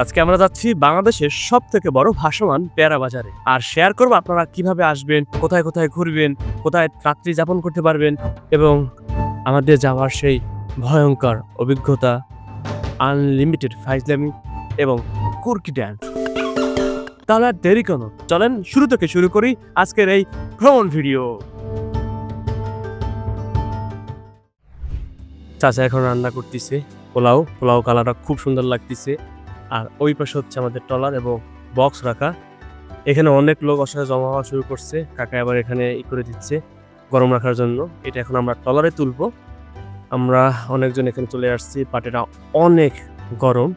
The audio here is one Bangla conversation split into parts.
আজকে আমরা যাচ্ছি বাংলাদেশের সবথেকে বড় ভাসমান পেয়ারা বাজারে। আর শেয়ার করব আপনারা কিভাবে আসবেন, কোথায় কোথায় ঘুরবেন, কোথায় রাত্রি যাপন করতে পারবেন এবং আমাদের যাওয়ার সেই ভয়ঙ্কর অভিজ্ঞতা, আনলিমিটেড ফাইজলামি এবং কুর্কি ড্যান্স। তাহলে আর দেরি কেন, চলেন শুরু থেকে শুরু করি আজকের এই ভ্রমণ ভিডিও। চাচা এখন রান্না করতেছে পোলাও কালারটা খুব সুন্দর লাগতেছে। আর ওই পাশে হচ্ছে আমাদের ট্রলার এবং বক্স রাখা। এখানে অনেক লোক অসাধারণ জমা হওয়া শুরু করছে। কাকা আবার এখানে করে দিচ্ছে গরম রাখার জন্য। এটা এখন আমরা ট্রলারে তুলবো। আমরা অনেকজন এখানে চলে আসছি। পাটেটা অনেক গরম,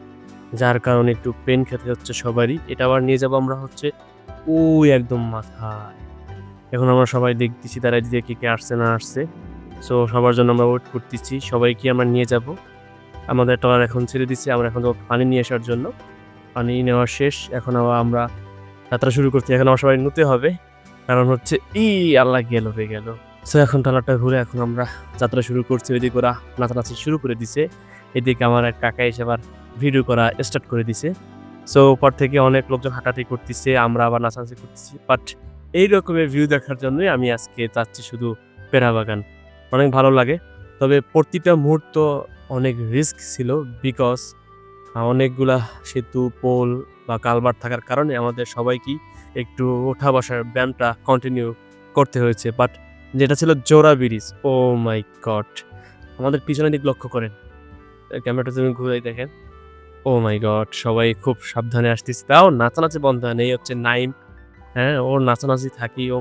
যার কারণে একটু পেন খেতে হচ্ছে সবারই। এটা আবার নিয়ে যাবো আমরা হচ্ছে ওই একদম মাথায়। এখন আমরা সবাই দেখতেছি তারা দিয়ে কে আসছে না আসছে। সো সবার জন্য আমরা ওয়েট করতেছি, সবাইকে আমরা নিয়ে যাব। আমাদের ট্রলার এখন ছেড়ে দিচ্ছে, আমরা এখন পানি নিয়ে আসার জন্য। পানি নেওয়া শেষ, এখন আবার আমরা যাত্রা শুরু করছি। এখন আমার সবাই নিতে হবে, কারণ হচ্ছে আল্লাহ হয়ে গেল। সো এখন ট্রলারটা ঘুরে এখন আমরা যাত্রা শুরু করছি। ওইদিকে ওরা নাচানাচি শুরু করে দিছে, এদিকে আমার এক কাকা এসে আবার ভিডিও করা স্টার্ট করে দিছে। সো পর থেকে অনেক লোকজন হাঁটাহাঁটি করতেছে, আমরা আবার নাচানাচি করতেছি। বাট এই রকমের ভিউ দেখার জন্যই আমি আজকে যাচ্ছি শুধু পেয়ারা বাগান। অনেক ভালো লাগে, তবে প্রতিটা মুহূর্ত অনেক রিস্ক ছিল, বিকজ অনেকগুলা সেতু, পোল বা কালভার্ট থাকার কারণে আমাদের সবাইকেই একটু ওঠা বসার ব্যায়ামটা কন্টিনিউ করতে হয়েছে। বাট যেটা ছিল জোড়া ব্রিজ, ও মাই গড! আমাদের পিছনের দিক লক্ষ্য করেন, ক্যামেরাটা তুমি ঘুরাই দেখেন। ও মাই গড, সবাই খুব সাবধানে আসতেছে, তাও নাচানাচি বন্ধ হয় না। এই হচ্ছে নাইম, হ্যাঁ, ওর নাচানাচি থাকি ও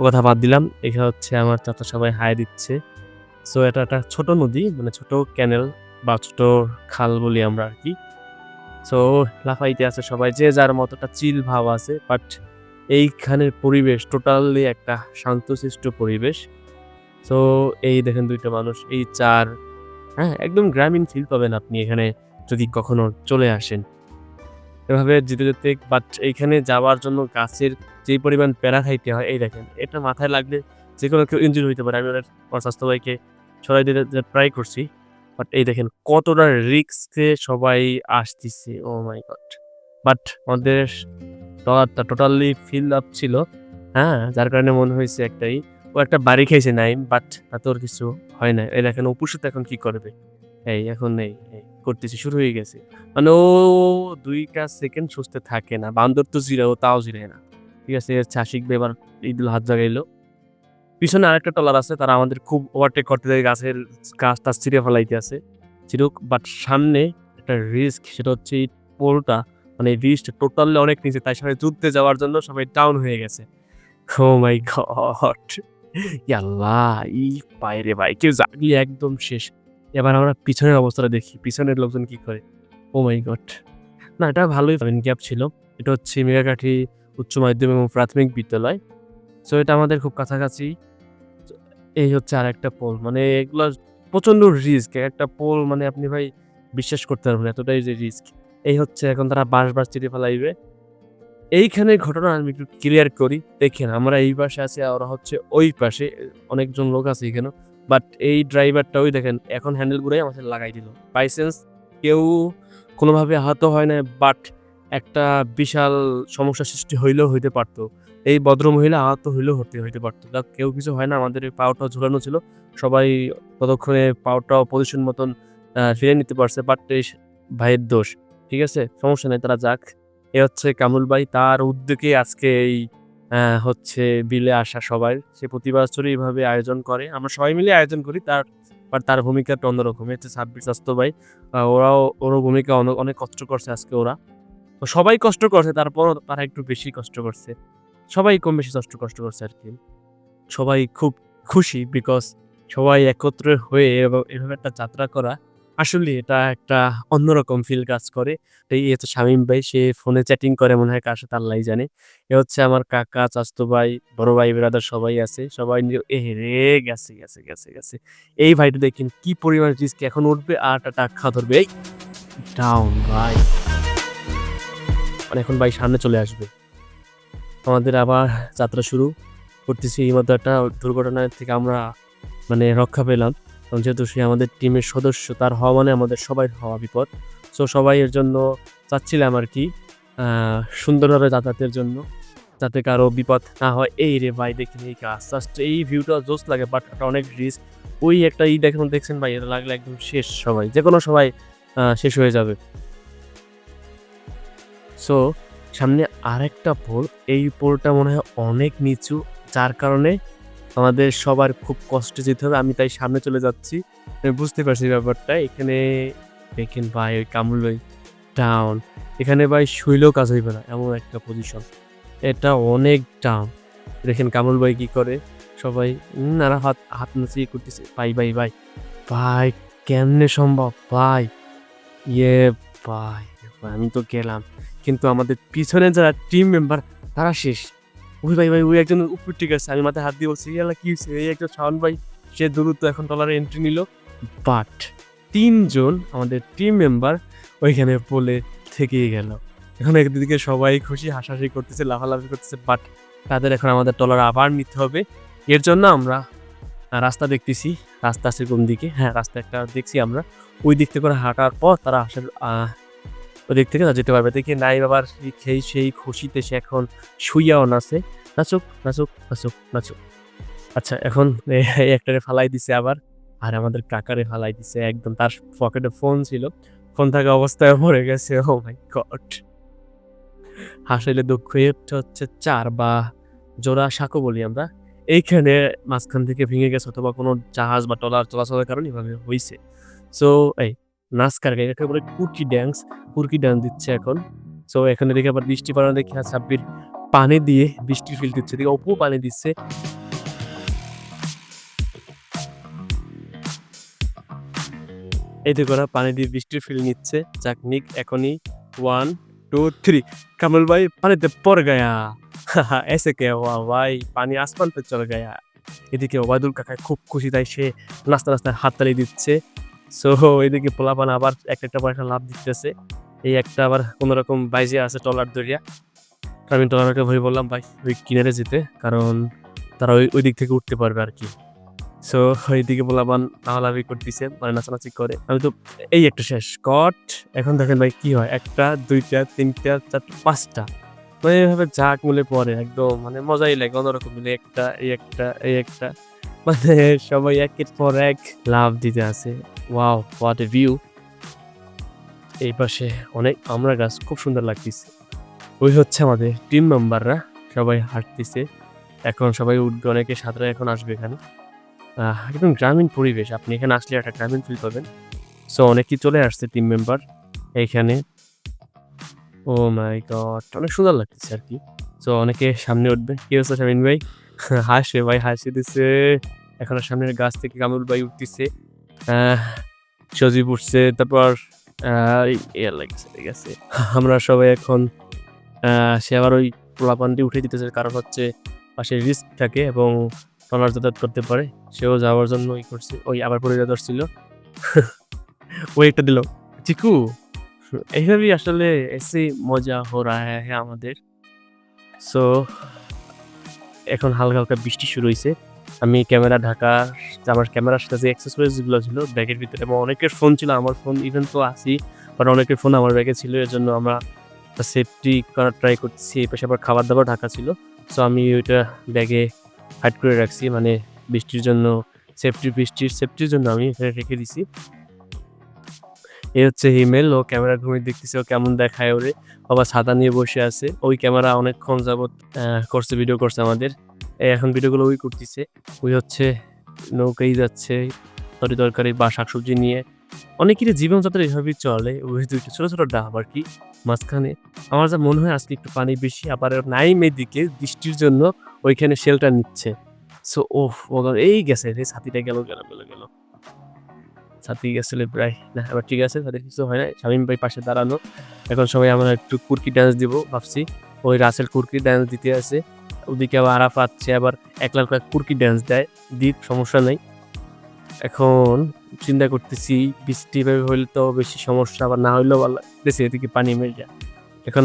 কথা বাদ দিলাম। এখানে হচ্ছে আমার চাচা সবাই হাই দিচ্ছে। সো এটা একটা ছোট নদী, মানে ছোট ক্যানেল বা ছোট খাল বলি আমরা আর কি। সো লাফাইতে আছে সবাই, যে যার মতো একটা চিল ভাব আছে। বাট এইখানের পরিবেশ টোটালি একটা শান্তশিষ্ট পরিবেশ। সো এই দেখেন দুইটা মানুষ, এই চার, হ্যাঁ, একদম গ্রামীণ ফিল পাবেন আপনি এখানে যদি কখনো চলে আসেন এভাবে যেতে যেতে। বাট এইখানে যাওয়ার জন্য গাছের যেই পরিমাণ প্যারা খাইতে হয়, এই দেখেন, এটা মাথায় লাগলে যে কোনো কেউ ইনজুরি হইতে পারে। আমি আমার স্বাস্থ্য ভাইকে সরাই দিতে ট্রাই করছি, বাট এই দেখেন কতটা রিস্কে সবাই আসতেছে। ও মাই গড! বাট আমাদের ট্রলারটা টোটালি ফিল আপ ছিল, হ্যাঁ, যার কারণে মনে হয়েছে একটাই ও একটা বাড়ি খেয়েছে নাইম, বাট তোর কিছু হয় না। এই দেখেন অপুর সাথে এখন কি করবে, এই এখন এই করতেছি, শুরু হয়ে গেছে। মানে ও ২ সেকেন্ড সুস্থ থাকে না। বান্দর তো জিরাও, তাও জিরায় না। ঠিক আছে, শিখবে এবার। ঈদুল হাত জাগাইলো। পিছনে আরেকটা ট্রলার আছে, তারা আমাদের খুব ওভারটেক করতে যায়, গাছ টাছ ছিঁড়ে ফেলাইতে আছে, চিরুক। বাট সামনে একটা রিস্ক, সেটা হচ্ছে এই পোলটা, মানে এই ব্রিজটা টোটালি অনেক নিচে, তাই সবাই যুদ্ধে যাওয়ার জন্য সবাই ডাউন হয়ে গেছে। ও মাই গড! আল্লাহ, পায়ে রে ভাই, কেউ জাগলে একদম শেষ। এবার আমরা পিছনের অবস্থাটা দেখি, পিছনের লোকজন কি করে। ও মাই গড! না, এটা ভালোই গ্যাপ ছিল। এটা হচ্ছে মেঘাকাঠি উচ্চ মাধ্যমিক এবং প্রাথমিক বিদ্যালয়। সো এটা আমাদের খুব কাছাকাছি। এই হচ্ছে আরেকটা পোল, মানে এগুলা প্রচন্ড রিস্ক। একটা পোল মানে আপনি ভাই বিশ্বাস করতে পারবেন না, এতটাই যে রিস্ক। এই হচ্ছে এখন তারা বাঁশ চিরে ফেলাইবে। এইখানে ঘটনা আমি একটু ক্লিয়ার করি। দেখেন, আমরা এই পাশে আছি আর ওরা হচ্ছে ওই পাশে। অনেকজন লোক আছে এখানে। বাট এই ড্রাইভারটা ওই দেখেন এখন হ্যান্ডেল ঘুরাই আমাদের লাগাই দিল। বাই চান্স কেউ কোনোভাবে আহত হয় না, বাট একটা বিশাল সমস্যার সৃষ্টি হইলেও হইতে পারতো। এই ভদ্রমহিলা আহত হইলেও হইতে পারতো। যাক, কেউ কিছু হয় না। আমাদের এই পাওটাও ঝুলানো ছিল। সবাই ততক্ষণে পাওটাও পজিশন মতন ফিরে নিতে পারছে। বাট এই ভাইয়ের দোষ। ঠিক আছে? সমস্যা নাই, তারা যাক। এ হচ্ছে কামরুল ভাই, তার উদ্যোগে আজকে এই হচ্ছে বিলে আসা সবাই। সে প্রতি বছরই এভাবে আয়োজন করে। আমরা সবাই মিলে আয়োজন করি। তার ভূমিকাটা অন্যরকম। হচ্ছে সাব্বির স্বাস্থ্য ভাই, ওরও ভূমিকা অনেক কষ্ট করছে আজকে ওরা। তো সবাই কষ্ট করছে, তারপরও তারা একটু বেশি কষ্ট করছে। সবাই কম বেশি কষ্ট করছে আরকি। সবাই খুব খুশি, বিকজ সবাই একত্রে হয়ে এভাবে একটা যাত্রা করা, আসলে এটা একটা অন্যরকম ফিল কাজ করে। এই হচ্ছে শামীম ভাই, সে ফোনে চ্যাটিং করে মনে হয় কার সাথে আল্লাহই জানে। এ হচ্ছে আমার কাকা, চাচাতো ভাই, বড় ভাই, ব্রাদার সবাই আছে। সবাই এরে গেছে। এই ভাইটা দেখেন কি পরিমাণ রিস্ক, এখন উঠবে আর একটা টাক্কা ধরবে। এই ডাউন ভাই, মানে এখন ভাই সামনে চলে আসবে। আমাদের আবার যাত্রা শুরু করতেছি। এই মতো একটা দুর্ঘটনা থেকে আমরা মানে রক্ষা পেলাম, কারণ যেহেতু সে আমাদের টিমের সদস্য, তার হওয়া মানে আমাদের সবাই হওয়া বিপদ। সো সবাই এর জন্য চাচ্ছিলাম আর কি সুন্দরভাবে যাতায়াতের জন্য, যাতে কারো বিপদ না হয়। এই রে ভাই দেখেন এই গাছ, জাস্ট এই ভিউটা জোস লাগে, বাট এটা অনেক রিস্ক। ওই একটা দেখছেন ভাই, এটা লাগলে একদম শেষ, সবাই যে কোনো সবাই শেষ হয়ে যাবে। সো সামনে আরেকটা পোল, এই পোলটা মনে হয় অনেক নিচু, যার কারণে আমাদের সবার খুব কষ্টে যেতে হবে। আমি তাই সামনে চলে যাচ্ছি, আমি বুঝতে পারছি ব্যাপারটা। এখানে দেখেন ভাই ওই কামরুল টাউন, এখানে ভাই শুইলেও কাজ হইবে না এমন একটা পজিশন, এটা অনেক টাউন। দেখেন কামরুল ভাই কি করে, সবাই আর হাত হাত নাচিয়ে করতেছে। ভাই ভাই ভাই ভাই কেমনে সম্ভব ভাই, ইয়ে ভাই ভাই, আমি তো গেলাম কিন্তু আমাদের পিছনে যারা টিম মেম্বার তারা শেষ। ওই ভাই ভাই ওই একজন উপর, ঠিক আছে, আমি মাথায় হাত দিয়ে বলছি ইয়ালা কি হয়েছে, এই একজন শাওন ভাই সে দ্রুত এখন টলারে এন্ট্রি নিল, বাট 3 জন আমাদের টিম মেম্বার ওইখানে পোলে থেকেই গেল। এখন একদিকে সবাই খুশি হাসাহাসি করতেছে, লাফালাফি করতেছে, বাট তাদের এখন আমাদের টলার আবার নিতে হবে। এর জন্য আমরা রাস্তা দেখতেছি, রাস্তা আছে কোন দিকে, হ্যাঁ রাস্তা একটা দেখছি আমরা, ওই দিক থেকে করে হাঁটার পর তারা আসার ওই দিক থেকে যেতে পারবে। দেখি নাই বাবার সেই খুশিতে সে এখন শুইয়াও নাচে, নাচুক নাচুক নাচুক নাচুক। আচ্ছা এখন এই একটারে ফালাই দিছে আবার, আর আমাদের কাকারে ফালাই দিছে একদম, তার পকেটে ফোন ছিল, ফোন থাকা অবস্থায় মরে গেছে। ও মাই গড, হাসাইলে দুঃখ। এটা হচ্ছে 4 বা জোড়া সাঁকো বলি আমরা, এইখানে মাঝখান থেকে ভেঙে গেছে, অথবা কোনো জাহাজ বা ট্রলার চলাচলের কারণে এভাবে হইছে। সো এই নাস্কার গাড়ি, এটাকে বলে কুর্কি ড্যান্স, কুর্কি ড্যান্স দিচ্ছে এখন। সো এখানে দেখে আবার বৃষ্টি পড়া দেখি, সাব্বির পানি দিয়ে বৃষ্টির ফিল দিচ্ছে, দেখি অপু পানি দিচ্ছে। এই দেখো ওরা পানি দিয়ে বৃষ্টির ফিল নিচ্ছে। যাক নিক, এখনই 1 2 3 কামল ভাই পানিতে পড় গায়া। এসে কে হুয়া ভাই, পানি আসমান পে চলে গায়া। এদিকে ওবায়দুল কাকা খুব খুশি, তাই সে নাস্তা নাস্তায় হাততালি দিচ্ছে। সো এদিকে পোলাপান আবার একটা পর একটা লাভ দিতেছে। এই একটা আবার কোনোরকম বাইজে আছে টলার দরিয়া। আমি টলারকে ভাই বললাম ভাই ওই কিনারে যেতে, কারণ তারা ওই দিক থেকে উঠতে পারবে আর কি। সো এইদিকে পোলাপান লাফালাফি করতেছে, মানে নাচানাচি করে। আমি তো এই একটা শেষ কট। এখন দেখেন ভাই কি হয়, 1টা 2টা 3টা 4টা 5টা, মানে এভাবে ঝাঁক মিলে পড়ে একদম, মানে মজাই লাগে অন্যরকম মিলে, একটা এই একটা এই একটা, মানে সবাই একের পর এক লাভ দিতে আছে। Wow what a view. এই পাশে অনেক আমড়া গাছ, খুব সুন্দর লাগতেছে। ওই হচ্ছে আমাদের টিম মেম্বাররা, সবাই হাঁটতেছে। এখন সবাই উঠবে, অনেকে সাঁতরে এখন আসবে এখানে। একদম গ্রামীণ পরিবেশ, আপনি এখানে আসলে একটা গ্রামীণ ফিল পাবেন। সো অনেকেই চলে আসছে টিম মেম্বার এইখানে। ও মাই গড, অনেক সুন্দর লাগতেছে আর কি। সো অনেকে সামনে উঠবে। কি হচ্ছে শামিন ভাই? হাসে ভাই, হাসি দিছে। এখন সামনের গাছ থেকে কামরুল ভাই উঠতেছে, সজীব উঠছে, তারপর ইয়ে লাগছে, ঠিক আছে। আমরা সবাই এখন সে আবার ওই পোলাপানটি উঠে দিতেছে, কারণ হচ্ছে পাশে রিস্ক থাকে এবং ট্রলার যাতায়াত করতে পারে, সেও যাওয়ার জন্য করছে। ওই আবার পরিচয় ধরছিল, ওই একটা দিল চিকু। এইভাবেই আসলে এসে মজা হো রা হ্যাঁ আমাদের। সো এখন হালকা হালকা বৃষ্টি শুরু হয়েছে। আমি ক্যামেরা ঢাকা, আমার ক্যামেরার সাথে যে অ্যাক্সেসরিজগুলো ছিল ব্যাগের ভিতরে, এবং অনেকের ফোন ছিল, আমার ফোন ইভেন তো আছি, বাট অনেকের ফোন আমার ব্যাগে ছিল, এর জন্য আমরা সেফটি করার ট্রাই করছি। এই পাশে আবার খাবার দাবার ঢাকা ছিল, সো আমি ওইটা ব্যাগে হাইড করে রাখছি, মানে বৃষ্টির জন্য, সেফটির জন্য আমি এখানে রেখে দিছি। এই হচ্ছে হিমেল, ও ক্যামেরা ঘুমিয়ে দেখতেছে ও কেমন দেখায় ওরে, আবার ছাতা নিয়ে বসে আছে। ওই ক্যামেরা অনেকক্ষণ যাবত করছে, ভিডিও করছে আমাদের। এখন ভিডিওগুলো ওই করতেছে। ওই হচ্ছে নৌকাই যাচ্ছে তরকারি বা শাকসবজি নিয়ে। অনেকেরই জীবনযাত্রা এভাবেই চলে, ওই দুইটা ছোট ছোট ডাব আর কি মাঝখানে। আমার যা মনে হয় আজকে একটু পানি বেশি, আবার নাইম এদিকে বৃষ্টির জন্য ওইখানে শেল্টার নিচ্ছে। সো ওফ এই গেছে রে, ছাতিটা গেল গেল গেল গেল, ছাতি গেছিলে প্রায় না, এবার ঠিক আছে, তাদের কিছু হয় না। শামীম ভাই পাশে দাঁড়ানো। এখন সবাই আমরা একটু কুর্কি ডান্স দিব ভাবছি, ওই রাসেল কুর্কি ডান্স দিতে আছে। ওদিকে আবার আরাফাত, সে আবার একলা কুর্কি ডান্স দেয়, দ্বীপ সমস্যা নেই। এখন চিন্তা করতেছি বৃষ্টি ভাবে হইলে তো বেশি সমস্যা, আবার না হইলেও ভালো লাগতেছে, এদিকে পানি মেরে যায়। এখন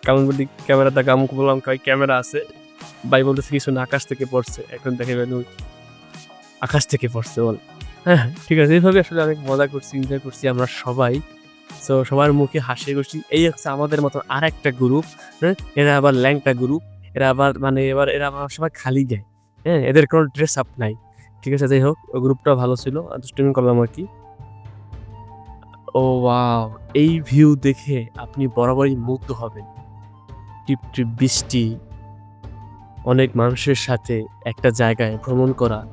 কেমন বলি ক্যামেরাটা কামুক বললাম কয় ক্যামেরা আছে, ভাই বলতেছে কিছু না আকাশ থেকে পড়ছে। এখন দেখে আকাশ থেকে পড়ছে বল, হ্যাঁ ঠিক আছে। এইভাবে আসলে অনেক মজা করছি, এনজয় করছি আমরা সবাই। সো সবার মুখে হাসি খুশি। এই হচ্ছে আমাদের মতো আরেকটা গ্রুপ, হ্যাঁ? এরা আবার ল্যাংটা গ্রুপ। এরা আবার মানে এরা আবার সবাই খালি যায়, হ্যাঁ? এদের কোনো ড্রেস আপ নাই। ঠিক আছে? যাই হোক, ওই গ্রুপটা ভালো ছিল। দুষ্টামি করলাম আরকি। ও ওয়াও! এই ভিউ দেখে আপনি বরাবরই মুগ্ধ হবেন। টিপ বৃষ্টি, অনেক মানুষের সাথে একটা জায়গায় ভ্রমণ করা।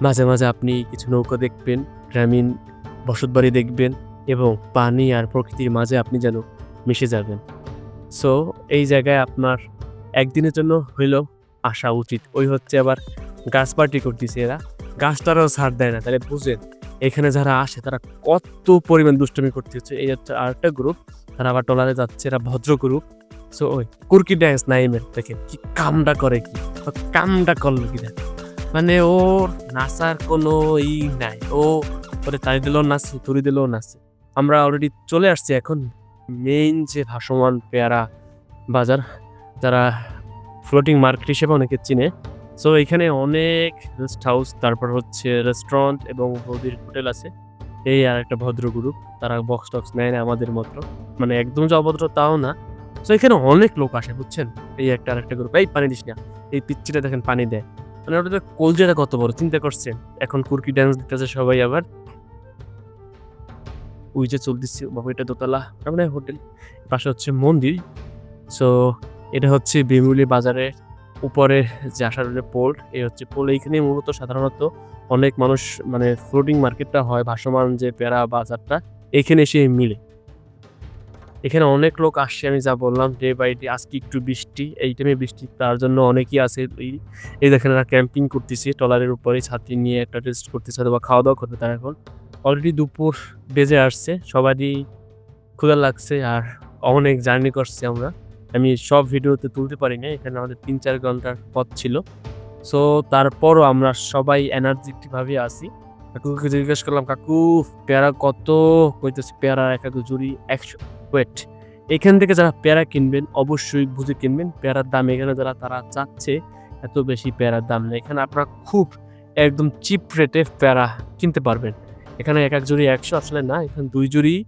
মাঝে আপনি কিছু নৌকা দেখবেন, গ্রামীণ বসতবাড়ি দেখবেন এবং পানি আর প্রকৃতির মাঝে আপনি যেন মিশে যাবেন। সো এই জায়গায় আপনার একদিনের জন্য হইলেও আসা উচিত। ওই হচ্ছে আবার গাছ পার্টি করতেছে এরা। গাছটারও ছাড় দেয় না। তাহলে বুঝেন এখানে যারা আসে তারা কত পরিমাণ দুষ্টামি করতে হচ্ছে। এই হচ্ছে আরেকটা গ্রুপ। তারা আবার ট্রলারে যাচ্ছে। এরা ভদ্র গ্রুপ। সো ওই কুরকি ড্যান্স নাইমের দেখেন কি কামডা করে কি। কামডা করলো কি দেখেন। মানে ওর নাচার কোনো নাই। ও ওরে তালি দিলেও নাচে, তুড়ি দিলেও নাচে। আমরা অলরেডি চলে আসছি এখন মেইন যে ভাসমান পেয়ারা বাজার, যারা ফ্লোটিং মার্কেট হিসেবে অনেকে চিনে। সো এখানে অনেক রেস্ট হাউস, তারপর হচ্ছে রেস্টুরেন্ট এবং বৌদির হোটেল আছে। এই আরেকটা ভদ্র গ্রুপ। তারা বক্স-টক্স নেয় না আমাদের মতো। মানে একদম যে অভদ্র তাও না। সো এখানে অনেক লোক আসে বুঝছেন? এই একটা আরেকটা গ্রুপ। এই পানি দিস না। এই পিচ্চিটা দেখেন পানি দেয়। মানে ওটাতে কলজাটা কত বড় চিন্তা করছেন? এখন কুরকি ড্যান্স দিতেছে সবাই আবার। ওই যে চলতেছে বাবা, এটা দোতলা তার মানে হোটেল। পাশে হচ্ছে মন্দির। সো এটা হচ্ছে বিমুলি বাজারের উপরে যে আসার যে পোল, এই হচ্ছে পোল। এইখানে মূলত সাধারণত অনেক মানুষ মানে ফ্লোটিং মার্কেটটা হয়, ভাসমান যে পেয়ারা বাজারটা এখানে এসে মিলে। এখানে অনেক লোক আসছে, আমি যা বললাম ডে বাই ডে। আজকে একটু বৃষ্টি, এই টাইমে বৃষ্টি, তার জন্য অনেকেই আছে। এই দেখেন এরা ক্যাম্পিং করতেছে ট্রলারের উপরে, ছাতি নিয়ে একটা রেস্ট করতেছে অথবা খাওয়া দাওয়া করবে তারা এখন। অলরেডি দুপুর বেজে আসছে, সবারই ক্ষুধা লাগছে আর অনেক জার্নি করছি আমরা। আমি সব ভিডিওতে তুলতে পারি নাই, এখানে আমাদের ৩-৪ ঘন্টার পথ ছিল। সো তারপরও আমরা সবাই এনার্জেটিকভাবে আছি। কাকুকে জিজ্ঞেস করলাম, "কাকু পেয়ারা কত?" কইতেছে, "পেয়ারা এক এক জুড়ি ১০০।" ওয়েট, এখান থেকে যারা পেয়ারা কিনবেন অবশ্যই বুঝে কিনবেন। পেয়ারার দাম এখানে তারা চাচ্ছে এত বেশি পেয়ারার দাম না। এখানে আপনারা খুব একদম চিপ রেটে পেয়ারা কিনতে পারবেন। এখানে এক এক জুড়ি ১০০ আসলে না, এখানে ২ জুড়ি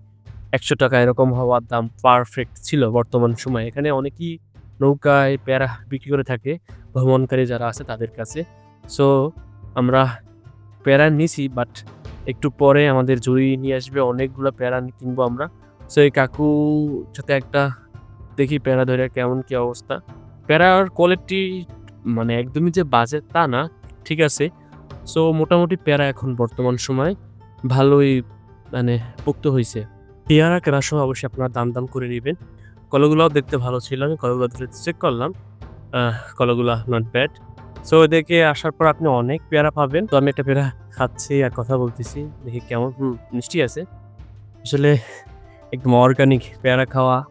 ৳১০০ এরকম হওয়ার দাম পারফেক্ট ছিল বর্তমান সময়ে। এখানে অনেকেই নৌকায় পেয়ারা বিক্রি করে থাকে ভ্রমণকারী যারা আছে তাদের কাছে। সো আমরা পেয়ারা নিছি, বাট একটু পরে আমাদের ঝুড়ি নিয়ে আসবে, অনেকগুলো পেয়ারা কিনবো আমরা। সো এই কাকুর সাথে একটা দেখি পেয়ারা ধরে কেমন কি অবস্থা। পেয়ারার কোয়ালিটি মানে একদমই যে বাজে তা না, ঠিক আছে। সো মোটামুটি পেয়ারা এখন বর্তমান সময়ে ভালোই মানে পোক্ত হইছে। পেয়ারা কেনার সময় অবশ্যই আপনারা দাম করে নিবেন। কলাগুলাও দেখতে ভালো ছিল। আমি কলাগুলো চেক করলাম। কলাগুলা নট ব্যাড। সো এদিকে আসার পর আপনি অনেক পেয়ারা পাবেন। তো আমি একটা পেয়ারা খাচ্ছি আর কথা বলতেছি। দেখি কেমন, মিষ্টি আছে। আসলে একদম অর্গানিক পেয়ারা খাওয়া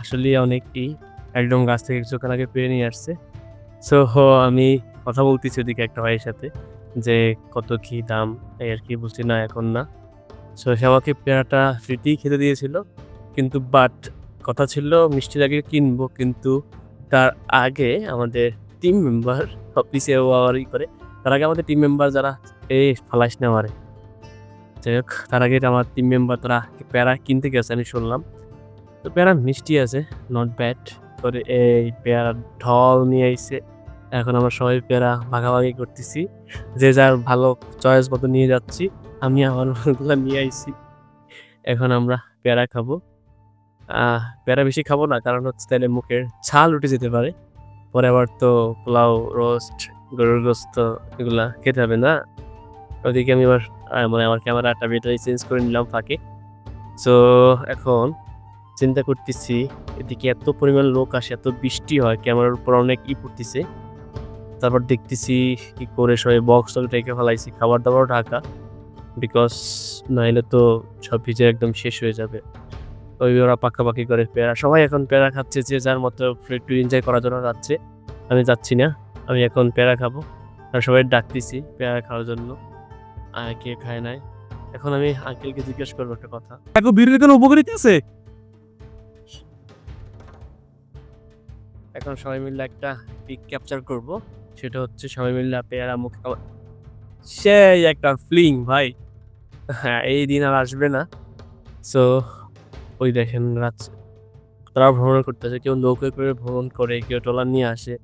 আসলেই অনেকই একদম গাছ থেকে কিছুক্ষণ আগে পেড়ে নিয়ে আসছে। সো আমি কথা বলতেছি ওদিকে একটা ভাইয়ের সাথে যে কত কি দাম, এই আরকি। বলছি না এখন না। সো সে আমাকে পেয়ারাটা ফ্রিতেই খেতে দিয়েছিল। কিন্তু বাট কথা ছিল মিষ্টির আগে কিনবো, কিন্তু তার আগে আমাদের টিম মেম্বার অফিসে ও আবার করে। তার আগে আমাদের টিম মেম্বার যারা, "এই ফালাইস না আমারে।" যাই হোক, তার আগে আমার টিম মেম্বার তারা পেয়ারা কিনতে গেছে আমি শুনলাম। তো পেয়ারা মিষ্টি আছে, নট ব্যাড। করে এই পেয়ারার ঢল নিয়ে আইছে। এখন আমরা সবাই পেয়ারা ভাগাভাগি করতেছি। যে যার ভালো চয়েস মতো নিয়ে যাচ্ছি। আমি আমার গুলা নিয়ে আইছি। এখন আমরা পেয়ারা খাবো। পেয়ারা বেশি খাবো না, কারণ হচ্ছে তাইলে মুখের ছাল উঠে যেতে পারে। পরে আবার তো পোলাও, রোস্ট, গরুর গোস্ত এগুলা খেতে হবে না? ওদিকে আমি আবার মানে আমার ক্যামেরাটা ব্যাটারি চেঞ্জ করে নিলাম ফাঁকে। সো এখন চিন্তা করতেছি, এদিকে এত পরিমাণ লোক আসে, এত বৃষ্টি হয়, ক্যামেরার উপর অনেক পড়তেছে। তারপর দেখতেছি কি করে সবাই বক্স-টক্স রেখে ফেলাইছি, খাবার-দাবারও ঢাকা। বিকজ নাইলে তো সব ভিজে একদম শেষ হয়ে যাবে। ওরা পাকাপাকি করে পেয়ারা। সবাই এখন পেয়ারা খাচ্ছে, যে যার মতো একটু এনজয় করার জন্য যাচ্ছে। আমি যাচ্ছি না। আমি এখন পেয়ারা খাবো। আর সবাই ডাকতেছি পেয়ারা খাওয়ার জন্য। কে খায় নাই। এখন আমি আঙ্কেলকে জিজ্ঞেস করবো একটা কথা। কাকু বিড়ির কোনো উপকারিতা আছে? এখন সবাই মিলে একটা পিক ক্যাপচার করব। সেটা হচ্ছে সবাই মিলে পেয়ারা মুখে খাওয়া। সেই একটা ফিলিং ভাই। হ্যাঁ, এই দিন আর আসবে না। সো ওই দেখেন তারা ভ্রমণ করতেছে, কেউ নৌকায় করে ভ্রমণ করে, কেউ ট্রলার নিয়ে আসে।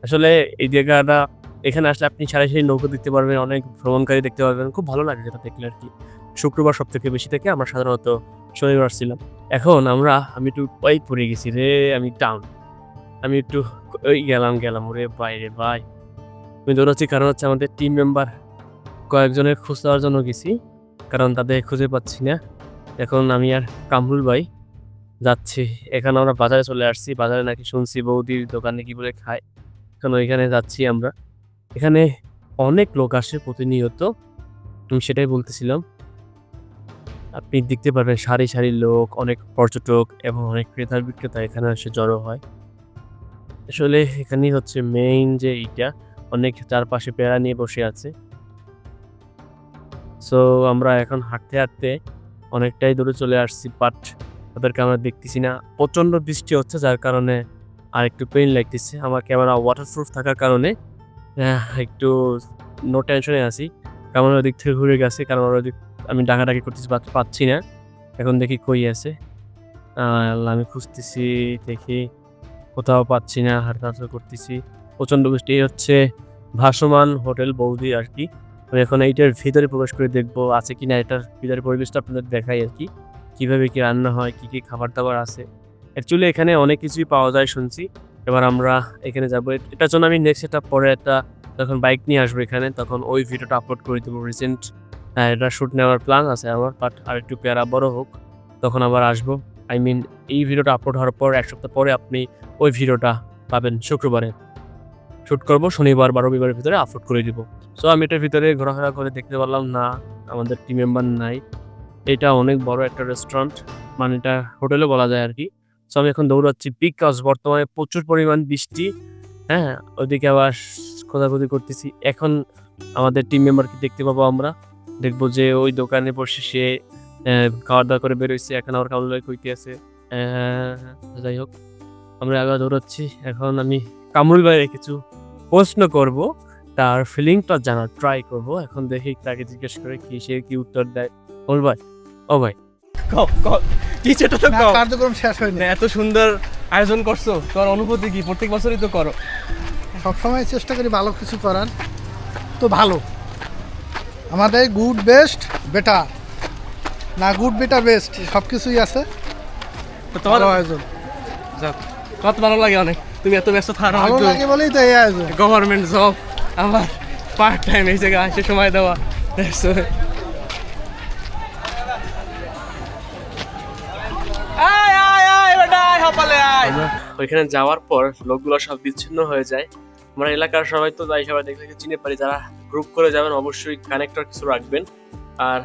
আসলে এই জায়গাটা এখানে আসলে আপনি সারি নৌকা দেখতে পারবেন, অনেক ভ্রমণকারী দেখতে পারবেন। খুব ভালো লাগে যেটা দেখলে আরকি। শুক্রবার সবথেকে বেশি থাকে, আমরা সাধারণত শনিবার ছিলাম। এখন আমি একটু পড়ে গেছি রে, আমি ডাউন। আমি একটু ওই গেলাম। ওরে ভাই রে ভাই! আমি দৌড়াচ্ছি কারণ হচ্ছে আমাদের টিম মেম্বার কয়েকজনের খোঁজ দেওয়ার জন্য গেছি। কারণ তাদের খুঁজে পাচ্ছি না। এখন আমি আর কামরুল ভাই যাচ্ছি। এখানে আমরা বাজারে চলে আসছি। বাজারে নাকি শুনছি বৌদির দোকানে কি বলে খায়। এখন ওইখানে যাচ্ছি আমরা। এখানে অনেক লোক আসে প্রতিনিয়ত। আমি সেটাই বলতেছিলাম। আপনি দেখতে পারবেন সারি লোক, অনেক পর্যটক এবং অনেক ক্রেতা-বিক্রেতা এখানে এসে জড়ো হয়। আসলে এখানেই হচ্ছে মেইন যে এইটা, অনেক চারপাশে পেয়ারা নিয়ে বসে আছে। সো আমরা এখন হাঁটতে অনেকটাই দূরে চলে আসছি, বাট তাদেরকে আমরা দেখতেছি না। প্রচণ্ড বৃষ্টি হচ্ছে যার কারণে আরেকটু পেইন লাগতেছে। আমার ক্যামেরা ওয়াটারপ্রুফ থাকার কারণে একটু নো টেনশনে আছি। ক্যামেরা ওদিক থেকে ঘুরে গেছে, কারণ ওদিক আমি ডাকাডাকি করতেছি পাচ্ছি না। এখন দেখি কই আছে। আমি খুঁজতেছি, দেখি কোথাও পাচ্ছি না, হাঁটাহাঁটি করতেছি। প্রচণ্ড বৃষ্টি। এই হচ্ছে ভাসমান হোটেল বৌদি আরকি। আমি এখন এইটার ভিতরে প্রবেশ করে দেখবো আছে কিনা, এটার ভিতরের পরিবেশটা আপনাদের দেখাই আরকি। কিভাবে কি রান্না হয়, কি খাবার-দাবার আছে। অ্যাকচুয়ালি এখানে অনেক কিছুই পাওয়া যায় শুনছি। এবার আমরা এখানে যাবো। এটার জন্য আমি নেক্সট পরে যখন বাইক নিয়ে আসবো এখানে, তখন ওই ভিডিওটা আপলোড করে দেবো। রিসেন্ট এটা শুট নেওয়ার প্ল্যান আছে আমার, বাট আরেকটু পেয়ারা বড় হোক, তখন আবার আসবো। আই মিন এই ভিডিওটা আপলোড হওয়ার পর ১ সপ্তাহ পরে আপনি ওই ভিডিওটা পাবেন শুক্রবারে। শুট করবো শনিবার বা রবিবারের ভিতরে আপলোড করে দিব। সো আমি এটার ভিতরে ঘোরাফেরা করে দেখতে পারলাম না, আমাদের টিম মেম্বার নাই। এটা অনেক বড় একটা রেস্টুরেন্ট, মানে এটা হোটেলও বলা যায় আরকি। সো আমি এখন দৌড়াচ্ছি বিকজ বর্তমানে প্রচুর পরিমাণ বৃষ্টি। হ্যাঁ? ওইদিকে আবার খোঁজাখুঁজি করতেছি। এখন আমাদের টিম মেম্বারকে দেখতে পাবো আমরা। দেখবো যে ওই দোকানে বসে সে খাওয়া-দাওয়া করে বের হইছে। এখন আবার কামরুল ভাই কইতে আছে। যাই হোক, আমরা আবার দৌড়াচ্ছি। এখন আমি কামরুল ভাইয়ের কিছু প্রশ্ন করব। তার ফিলিংটা জানার ট্রাই করব। এখন দেখি তাকে জিজ্ঞেস করে সে কি উত্তর দেয়। কামরুল ভাই, ও ভাই, কিছুটা তো কও। কার্যক্রম শেষ হয়নি। এত সুন্দর আয়োজন করছো, তোমার অনুভূতি কি? প্রত্যেক বছরই তো করো। সবসময় চেষ্টা করি ভালো কিছু করার, তো ভালো আমাদের গুড বেস্ট বেটার না, গুড বেটার বেস্ট সব কিছুই আছে। তো তোমার ভালো আয়োজন, যাক, কত ভালো লাগে অনেক। তুমি এত ব্যস্ত থাকো, ভালো লাগে বলেই তো এই আয়োজন। গভর্নমেন্ট জব, আমার পার্ট টাইম এই জায়গায় এসে সময় দেওয়া। ওইখানে যাওয়ার পর লোকগুলো সব বিচ্ছিন্ন হয়ে যায়। আমরা এলাকার সবাই তো যাই, সবাই দেখে চিনে পারি। যারা গ্রুপ করে যাবেন অবশ্যই কানেক্টর কিছু রাখবেন। আর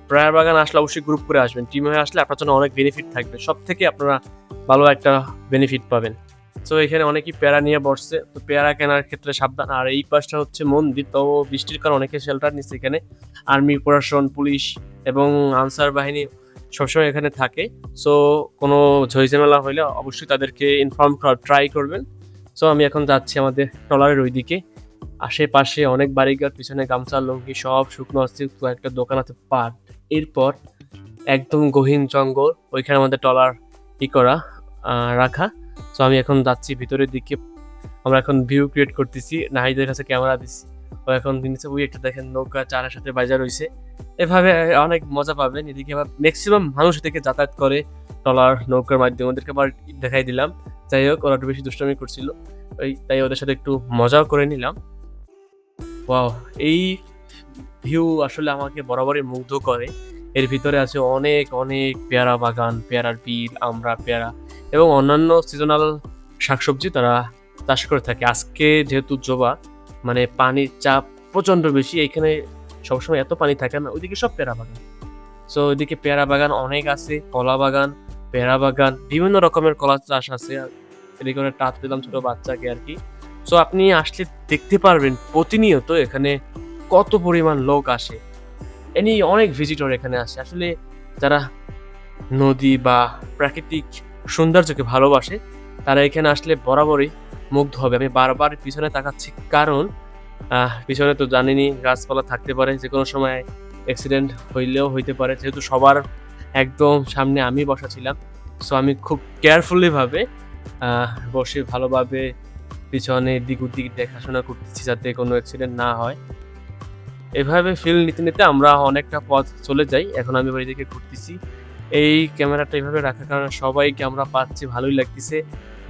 প্রায়ার বাগান আসলে অবশ্যই গ্রুপ করে আসবেন। টিম হয়ে আসলে আপনার জন্য অনেক বেনিফিট থাকবে। সব থেকে আপনারা ভালো একটা বেনিফিট পাবেন। সো এখানে অনেকেই পেয়ারা নিয়ে বসছে, তো পেয়ারা কেনার ক্ষেত্রে সাবধান। আর এই পাশটা হচ্ছে মন্দির, তো বৃষ্টির কারণে অনেকে শেল্টার নিচ্ছে এখানে। আর্মি, প্রশাসন, পুলিশ এবং আনসার বাহিনী সবসময় এখানে থাকে। সো কোনো ঝইঝামেলা হইলে অবশ্যই তাদেরকে ইনফর্ম করার ট্রাই করবেন। সো আমি এখন যাচ্ছি আমাদের ট্রলারের ওইদিকে। আশেপাশে অনেক বাড়িঘর, পিছনে গামছা, লুঙ্গি সব শুকনো আছে, একটা দোকান আছে পাট। এরপর একদম গহীন জঙ্গল, ওইখানে আমাদের ট্রলার করা রাখা। সো আমি এখন যাচ্ছি ভিতরের দিকে। আমরা এখন ভিউ ক্রিয়েট করতেছি, নাহিদের কাছে ক্যামেরা দিচ্ছি। ও এখন দিচ্ছে, ওই একটা দেখেন নৌকা চারের সাথে বাজার রয়েছে। এভাবে অনেক মজা পাবেন। এদিকে আবার ম্যাক্সিমাম মানুষ এদিকে যাতায়াত করে ট্রলার নৌকার মাধ্যমে, ওদেরকে আবার দেখাই দিলাম। যাই হোক, ওরা একটু বেশি দুষ্টামি করছিল, তাই ওদের সাথে একটু মজাও করে নিলাম। ওয়াও, এই ভিউ আসলে আমাকে বরাবরই মুগ্ধ করে। এর ভিতরে আছে অনেক পেয়ারা বাগান, পেয়ারার বীজ, আমড়া, পেয়ারা এবং অন্যান্য সিজনাল শাকসবজি তারা চাষ করে থাকে। আজকে যেহেতু জোবা, মানে পানির চাপ প্রচণ্ড বেশি, এইখানে সবসময় এত পানি থাকে না। ওইদিকে সব পেয়ারা বাগান। সো ওইদিকে পেয়ারা বাগান অনেক আছে, কলা বাগান, পেয়ারা বাগান, বিভিন্ন রকমের কলা চাষ আছে। এদিকে করে টাচ দিলাম ছোট বাচ্চাকে আর কি। সো আপনি আসলে দেখতে পারবেন প্রতিনিয়ত এখানে কত পরিমাণ লোক আসে। অনেক ভিজিটর এখানে আসে। আসলে যারা নদী বা প্রাকৃতিক সৌন্দর্যকে ভালোবাসে তারা এখানে আসলে বরাবরই মুগ্ধ হবে। আমি বারবার পিছনে তাকাচ্ছি, কারণ পিছনে তো জানেনই গাছপালা থাকতে পারে, যে কোনো সময় অ্যাক্সিডেন্ট হইলেও হইতে পারে। যেহেতু সবার একদম সামনে আমি বসা ছিলাম। সো আমি খুব কেয়ারফুলিভাবে বসে ভালোভাবে পিছনে এদিক ওদিক দেখাশোনা করতেছি যাতে কোনো অ্যাক্সিডেন্ট না হয়। এভাবে ফিল নিতে আমরা অনেকটা পথ চলে যাই। এখন আমি আবার এদিকে ঘুরতেছি। এই ক্যামেরাটা এভাবে রাখার কারণে সবাইকে আমরা পাচ্ছি, ভালোই লাগতেছে।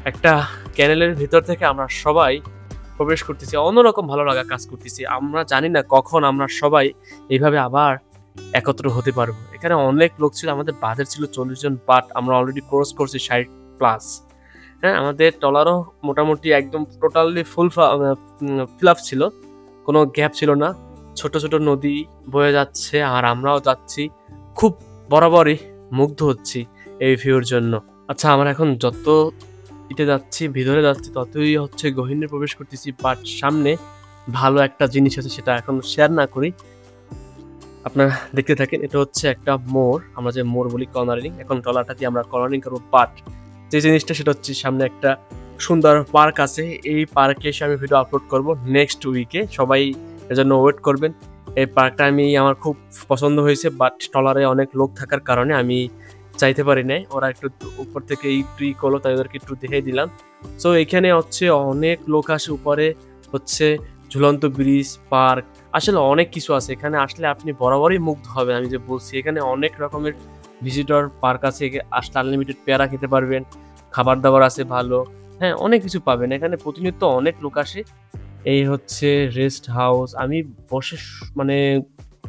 একটা ক্যানেলের ভেতর থেকে আমরা সবাই প্রবেশ করতেছি। অন্যরকম ভালো লাগা কাজ করতেছে। আমরা জানি না কখন আমরা সবাই এভাবে আবার একত্র হতে পারবো। এখানে অনেক লোক ছিল। আমাদের বাজেট ছিল ৪০ জন, বাট আমরা অলরেডি ক্রস করছি ৬০ প্লাস। হ্যাঁ? আমাদের ট্রলারও মোটামুটি একদম টোটালি ফিল আপ ছিল। কোনো গ্যাপ ছিল না। ছোট, ছোট নদী বয়ে যাচ্ছে আর আমরাও যাচ্ছি। খুব বরাবরই মুগ্ধ হচ্ছি এই ভিউর জন্য। আচ্ছা, আমরা এখন যত যাচ্ছি, ভিতরে যাচ্ছি ততই হচ্ছে গহীনে প্রবেশ করতেছি। বাট সামনে ভালো একটা জিনিস আছে, সেটা এখন শেয়ার না করি। আপনারা দেখতে থাকেন। এটা হচ্ছে একটা মোড়। আমরা যে মোড় বলি কর্নারিং। এখন ট্রলারটা দিয়ে আমরা কর্নারিং করব। বাট যে জিনিসটা সেটা হচ্ছে সামনে একটা সুন্দর পার্ক আছে। এই পার্কে এসে আমি ভিডিও আপলোড করব নেক্সট উইকে। সবাই এর জন্য ওয়েট করবেন। এই পার্কটা আমার খুব পছন্দ হয়েছে, বাট ট্রলারে অনেক লোক থাকার কারণে আমি যাইতে পারি নাই। ওরা একটু উপর থেকে একটু করলো, তাই ওদেরকে একটু দেখিয়ে দিলাম। সো এখানে হচ্ছে অনেক লোক আসে। উপরে হচ্ছে ঝুলন্ত ব্রিজ, পার্ক, আসলে অনেক কিছু আছে। এখানে আসলে আপনি বরাবরই মুগ্ধ হবেন। আমি যে বলছি, এখানে অনেক রকমের ভিজিটর পার্ক আছে। আসলে আনলিমিটেড পেয়ারা খেতে পারবেন, খাবার-দাবার আছে ভালো। হ্যাঁ, অনেক কিছু পাবেন। এখানে প্রতিনিয়ত অনেক লোক আসে। এই হচ্ছে রেস্ট হাউস। আমি বসে মানে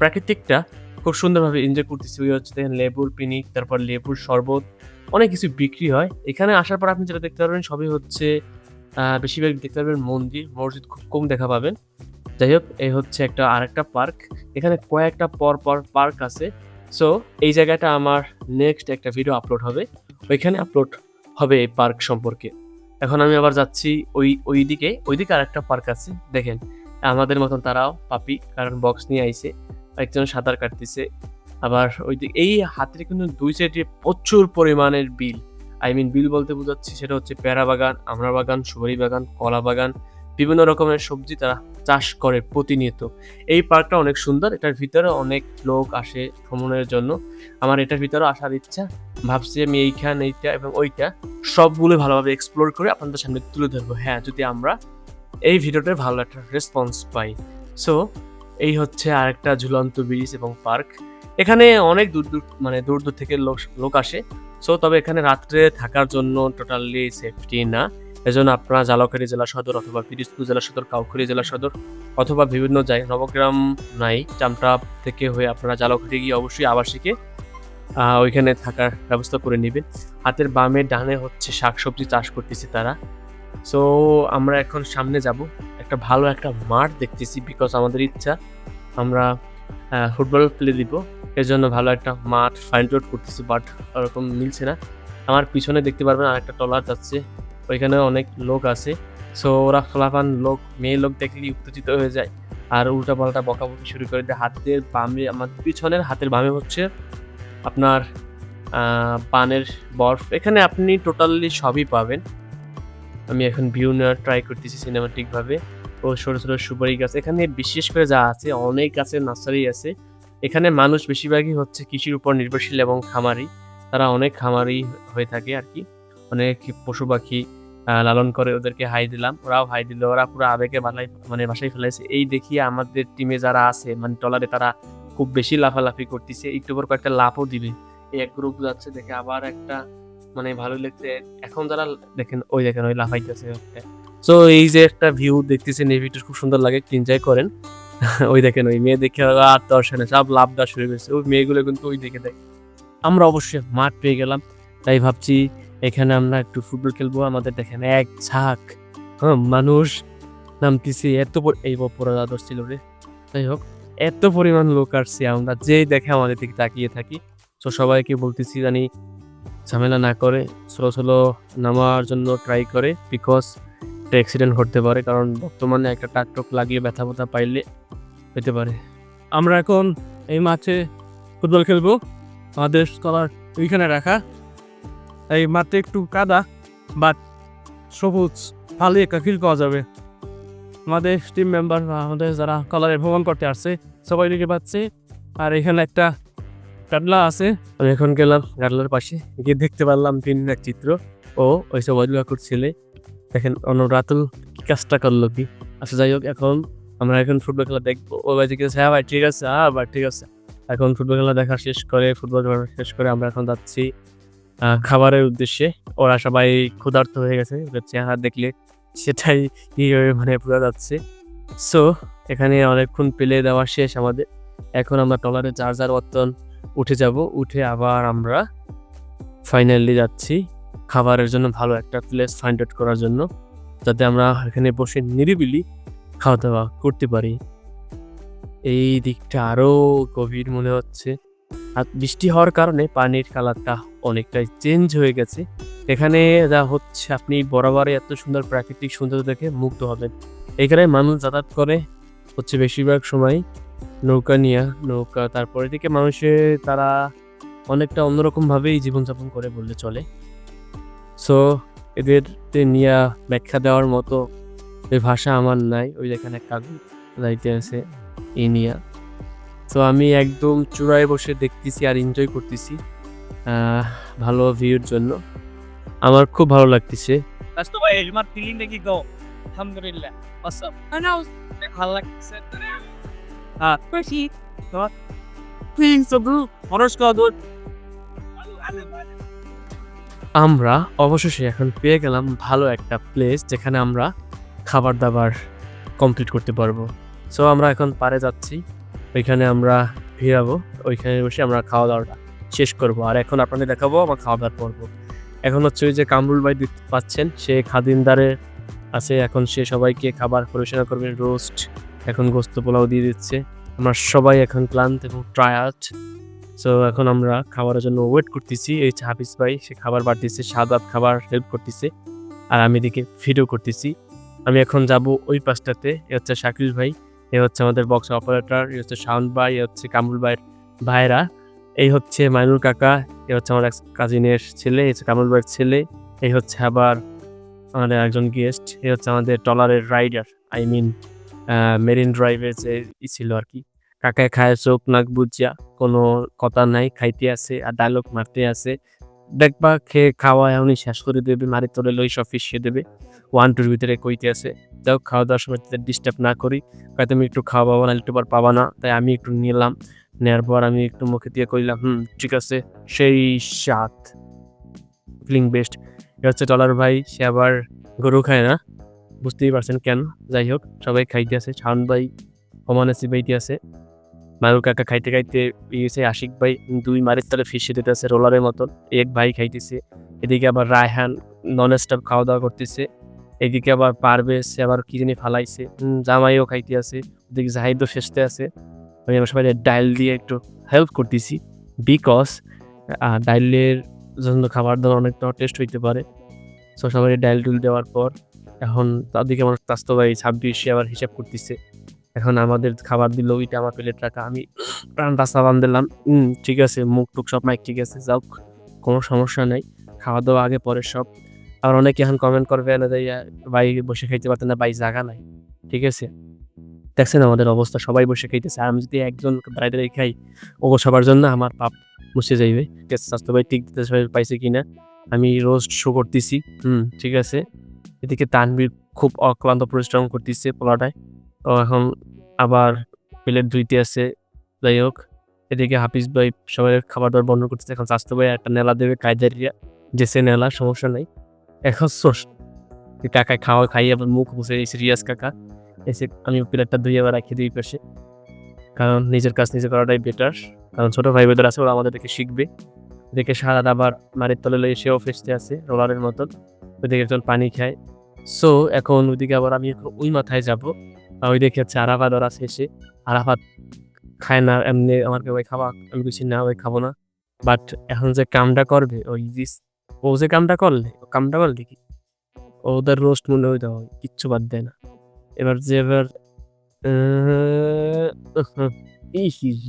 প্রাকৃতিকটা খুব সুন্দরভাবে এনজয় করতেছি। ওই হচ্ছে দেখেন লেবুর পিনিক, তারপর লেবুর শরবত, অনেক কিছু বিক্রি হয়। এখানে আসার পর আপনি যেটা দেখতে পারবেন সবই হচ্ছে বেশিরভাগ দেখতে পারবেন মন্দির, মসজিদ খুব কম দেখা পাবেন। যাই হোক, এই হচ্ছে আরেকটা পার্ক। এখানে কয়েকটা পর পার্ক আছে। সো এই জায়গাটা আমার নেক্সট একটা ভিডিও আপলোড হবে। ওইখানে আপলোড হবে এই পার্ক সম্পর্কে। এখন আমি আবার যাচ্ছি ওইদিকে আরেকটা পার্ক আছে। দেখেন আমাদের মতন তারাও পাপি, কারণ বক্স নিয়ে আইছে। একজন সাঁতার কাটতেছে। আবার এই হাতের কিন্তু ২ সাইডে প্রচুর পরিমাণের বিল। বিল বলতে বোঝাচ্ছি সেটা হচ্ছে পেয়ারা বাগান, আমড়া বাগান, সুপারি বাগান, কলা বাগান, বিভিন্ন রকমের সবজি তারা চাষ করে প্রতিনিয়ত। এই পার্কটা অনেক সুন্দর। এটার ভিতরে অনেক লোক আসে ভ্রমণের জন্য। আমার এটার ভিতরেও আসার ইচ্ছা। ভাবছি আমি এইটা এবং ওইটা সবগুলো ভালোভাবে এক্সপ্লোর করে আপনাদের সামনে তুলে ধরবো। হ্যাঁ, যদি আমরা এই ভিডিওটার ভালো একটা রেসপন্স পাই। সো এই হচ্ছে আরেকটা ঝুলন্ত ব্রিজ এবং পার্ক। এখানে অনেক দূর থেকে লোক আসে। সো তবে এখানে রাত্রে থাকার জন্য টোটালি সেফটি না। এজন্য আপনারা ঝালকাঠি জেলা সদর অথবা পিরোজপুর জেলা সদর, কাউখালী জেলা সদর অথবা বিভিন্ন জায়গায়, নবগ্রাম নাই, চামটা থেকে হয়ে আপনারা ঝালকাঠি গিয়ে অবশ্যই আবাসিকে ওইখানে থাকার ব্যবস্থা করে নিবেন। হাতের বামে ডানে হচ্ছে শাকসবজি চাষ করতেছে তারা। সো আমরা এখন সামনে যাব। ভালো একটা মাঠ দেখতেছি, বিকজ আমাদের ইচ্ছা আমরা ফুটবল প্লে দিব। এজন্য ভালো একটা মাঠ ফাইন্ড আউট করতেছি, বাট ওরকম মিলছে না। আমার পিছনে দেখতে পারবেন আরেকটা ট্রলার যাচ্ছে। ওইখানে অনেক লোক আছে। সো ওরা ফলাফান লোক, মেয়ে লোক দেখলেই উত্তেজিত হয়ে যায় আর উল্টাপাল্টা বকাবকি শুরু করে দেয়। হাতের বামে, আমার পিছনের হাতের বামে হচ্ছে আপনার পানের বরফ। এখানে আপনি টোটালি সবই পাবেন। আমি এখন ভিউ নেওয়ার ট্রাই করতেছি সিনেমাটিকভাবে। ও ছোট ছোট সুপারি গাছ, এখানে বিশেষ করে যা আছে অনেক গাছের নার্সারি আছে। এখানে মানুষ বেশিরভাগই হচ্ছে কৃষির উপর নির্ভরশীল এবং খামারি। তারা অনেক খামারি হয়ে থাকে আর কি। অনেক পশু পাখি লালন করে। ওদেরকে হাই দিলাম, ওরাও হাই দিল। ওরা পুরো আবেগে বাসায় ফেলাইছে। এই দেখিয়ে আমাদের টিমে যারা আছে ট্রলারে, তারা খুব বেশি লাফালাফি করতেছে। একটু পর কয়েকটা লাফও দিবে। এই এক গ্রুপ যাচ্ছে দেখে আবার একটা ভালোই লাগছে। এখন যারা দেখেন ওই লাফাইতেছে। সো এই যে একটা ভিউ দেখতেছেন, এই ভিউটা খুব সুন্দর লাগে, এনজয় করেন। ওই দেখেন ওই মেয়ে দেখে আর দর্শনে সব লাভ দেওয়া শুরু করেছে। ওই মেয়েগুলো কিন্তু ওই দেখে দেয়। আমরা অবশ্যই মাঠ পেয়ে গেলাম, তাই ভাবছি এখানে আমরা একটু ফুটবল খেলবো। আমাদের দেখেন এক ঝাঁক মানুষ নামতেছি। এই বপরা আদর্শ ছিল রে। যাই হোক, এত পরিমাণ লোক আসছে, আমরা যেই দেখে আমাদের দিকে তাকিয়ে থাকি। তো সবাইকে বলতেছি জানি ঝামেলা না করে স্লো নামার জন্য ট্রাই করে, বিকজ একটা অ্যাক্সিডেন্ট ঘটতে পারে। কারণ বর্তমানে একটা টাক লাগিয়ে ব্যথা পাইলে হতে পারে। আমরা এখন এই মাঠে ফুটবল খেলবো। আমাদের স্কলার ওইখানে রাখা। এই মাঠে একটু কাদা, বাট সবুজ, ভালো একটা ফিল পাওয়া যাবে। আমাদের টিম মেম্বার বা আমাদের যারা কলারে ভ্রমণ করতে আসছে সবাই দেখে পাচ্ছে। আর এখানে একটা গাডলা আছে। আমি এখন গেলাম গাডলার পাশে, গিয়ে দেখতে পারলাম ভিন্ন এক চিত্র। ও ওইসব ওয়াজু কাকুর ছেলে, দেখেন রাতুল কি কাজটা করলো কি। আচ্ছা যাই হোক, এখন আমরা এখন ফুটবল খেলা দেখবো। ও ভাই জিজ্ঞেস, হ্যাঁ ভাই ঠিক আছে, হ্যাঁ ভাই ঠিক আছে। এখন ফুটবল খেলা দেখা শেষ করে, ফুটবল খেলা শেষ করে আমরা এখন যাচ্ছি খাবারের উদ্দেশ্যে। ওরা সবাই ক্ষুধার্ত হয়ে গেছে, ওদের চেহারা দেখলে সেটাই মানে বোঝা যাচ্ছে। সো এখানে অনেকক্ষণ পেলে দেওয়া শেষ আমাদের। এখন আমরা ট্রলারে চার্জার বর্তন উঠে যাব, উঠে আবার আমরা ফাইনালি যাচ্ছি খাবারের জন্য ভালো একটা প্লেস ফাইন্ড আউট করার জন্য, যাতে আমরা এখানে বসে নিরিবিলি খাওয়া দাওয়া করতে পারি। এই দিকটা আরো গভীর মনে হচ্ছে, আর বৃষ্টি হওয়ার কারণে পানির কালারটা অনেকটাই চেঞ্জ হয়ে গেছে। এখানে যা হচ্ছে, আপনি বরাবরই এত সুন্দর প্রাকৃতিক সৌন্দর্য দেখে মুগ্ধ হবেন। এখানে মানুষ যাতায়াত করে হচ্ছে বেশিরভাগ সময় নৌকা নিয়ে, নৌকা। তারপর এদিকে মানুষের তারা অনেকটা অন্যরকমভাবেই জীবনযাপন করে বললে চলে। সো এদেরকে নিয়ে ব্যাখ্যা দেওয়ার মতো এই ভাষা আমার নাই। ওই যেখানে কাগজ যাইতে আছে এই নিয়া। তো আমি একদম চূড়ায় বসে দেখতেছি আর এনজয় করতেছি ভালো ভিউর জন্য। আমার খুব ভালো লাগতেছে। ভাই আমার ফিলিংটা কি গো? আলহামদুলিল্লাহ অসম ভালো লাগছে। হ্যাঁ খুশি তো প্লিজ ব্রো অনার্স কর। আমরা অবশেষে এখন পেয়ে গেলাম ভালো একটা প্লেস, যেখানে আমরা খাবার দাবার কমপ্লিট করতে পারবো। সো আমরা এখন পারে যাচ্ছি, ওইখানে আমরা ফিরাবো, ওইখানে বসে আমরা খাওয়া দাওয়াটা শেষ করব। আর এখন আপনাদের দেখাবো আমার খাওয়া দাওয়ার পর্ব। এখন হচ্ছে ওই যে কামরুল ভাই দেখতে পাচ্ছেন, সে খাদিমদারে আছে। এখন সে সবাইকে খাবার পরিবেশনা করবে, রোস্ট, এখন গোস্ত পোলাও দিয়ে দিচ্ছে। আমরা সবাই এখন ক্লান্ত এবং টায়ার্ড। সো এখন আমরা খাবারের জন্য ওয়েট করতেছি। এই হাফিজ ভাই সে খাবার বাড়তেছে, সাদাত খাবার হেল্প করতেছে, আর আমি এদিকে ভিডিও করতেছি। আমি এখন যাব ওই পাশটাতে। এ হচ্ছে শাকিল ভাই, এ হচ্ছে আমাদের বক্স অপারেটর, এ হচ্ছে শাওন ভাই, এ হচ্ছে কামরুল ভাইয়ের ভাইরা, এই হচ্ছে মাইনুল কাকা, এ হচ্ছে আমার এক কাজিনের ছেলে, এই হচ্ছে কামরুল ভাইয়ের ছেলে, এই হচ্ছে আবার আমাদের একজন গেস্ট, এ হচ্ছে আমাদের ট্রলারের রাইডার, আই মিন মেরিন ড্রাইভের যে ছিল আর কি। কাকায় খায় চোখ নাক বুঝিয়া, কোনো কথা নাই, খাইতে আছে আর ডায়লগ মারতে আছে। দেখবা খেয়ে খাওয়া এমনই শেষ করে দেবে, মারি তোলে লই সব ফিসিয়ে দেবে, 1-2 ভিতরে কইতে আছে। যাও খাওয়া দাওয়ার সময় ডিস্টার্ব না করি, কাই তুমি একটু খাওয়া পাবো না, একটু পর পাবা না। তাই আমি একটু নিলাম, নেওয়ার পর আমি একটু মুখে দিয়ে কইলাম ঠিক আছে, সেই স্বাদ, ফিলিং বেস্ট। এটা হচ্ছে টলার ভাই, সে আবার গরু খায় না, বুঝতেই পারছেন কেন। যাই হোক, সবাই খাইতে আছে, শাওন ভাই কমানাসি বাইতে আছে, মারুল কাকা খাইতে খাইতে গেছে, আশিক ভাই 2 মারের তলে ফিসে দিতে আছে রোলারের মতন, এক ভাই খাইতেছে। এদিকে আবার রায়হান নন স্টপ খাওয়া দাওয়া করতেছে। এদিকে আবার পারভেজ আবার কি জানি ফালাইছে, জামাইও খাইতে আছে। ওদিকে জাহিদও ফেসতে আছে। আমি আমার সবাই ডাইল দিয়ে একটু হেল্প করতেছি, বিকজ ডাইলের জন্য খাবার দাবার অনেকটা টেস্ট হইতে পারে। সো সবাই ডাইল টুল দেওয়ার পর এখন তাদেরকে আমার স্বাস্থ্য ভাই 26 আবার হিসাব করতেছে। এখন আমাদের খাবার দিল, ওইটা আমার প্লেট রাখা, আমি প্রাণটা সালাম দিলাম, ঠিক আছে, মুখ টুক সব মাইক ঠিক আছে, যাও কোনো সমস্যা নেই, খাওয়া দাওয়া আগে পরে সব। আর অনেকে এখন কমেন্ট করবে না যে ভাই বসে খাইতে পারতেন না, ভাই জায়গা নাই, ঠিক আছে। দেখছেন আমাদের অবস্থা, সবাই বসে খাইতেছে, আর আমি যদি একজন দাঁড়িয়ে খাই, ও সবার জন্য আমার পাপ মুছে যাইবে। ঠিক আছে, স্বাস্থ্য ভাই ঠিক দিতে সবাই পাইছে কিনা, আমি রোস্ট শো করতেছি, ঠিক আছে। এদিকে তানভীর খুব অক্লান্ত পরিশ্রম করতেছে পোলাটায়, ও এখন আবার প্লেট ধুইতে আছে। যাই হোক, এদিকে হাফিজ ভাই সবাই খাবার দাবার বন্ধ করতেছে। এখন স্বাস্থ্য ভাই একটা নেলা দেবে কায়দারিয়া, যে সে নেলা, সমস্যা নাই। এখন কাকায় খাওয়া খাই, আবার মুখ মুছে এই রিয়াজ কাকা এসে, আমি প্লেটটা ধুয়ে আবার রাখি দিই পাশে, কারণ নিজের কাজ নিজে করাটাই বেটার। কারণ ছোট ভাই বোনদের আছে, ওরা আমাদের দেখে শিখবে। দেখে সারা আবার মারির তলে লই সেও ফেসতে আছে রোলারের মতন, ওইদিকে একজন পানি খায়। সো এখন ওইদিকে আবার আমি ওই মাথায় যাবো, ওই দেখে হচ্ছে আরাফাত ওরা শেষে। আরাফাত খায় না এমনি, আমাকে ওই খাওয়া, আমি বলছি না ওই খাবো না। বাট এখন যে কামটা করবে ওই ও যে কামটা করলে কি ওদের রোস্ট মনে হইতে হয়, কিচ্ছু বাদ দেয় না। এবার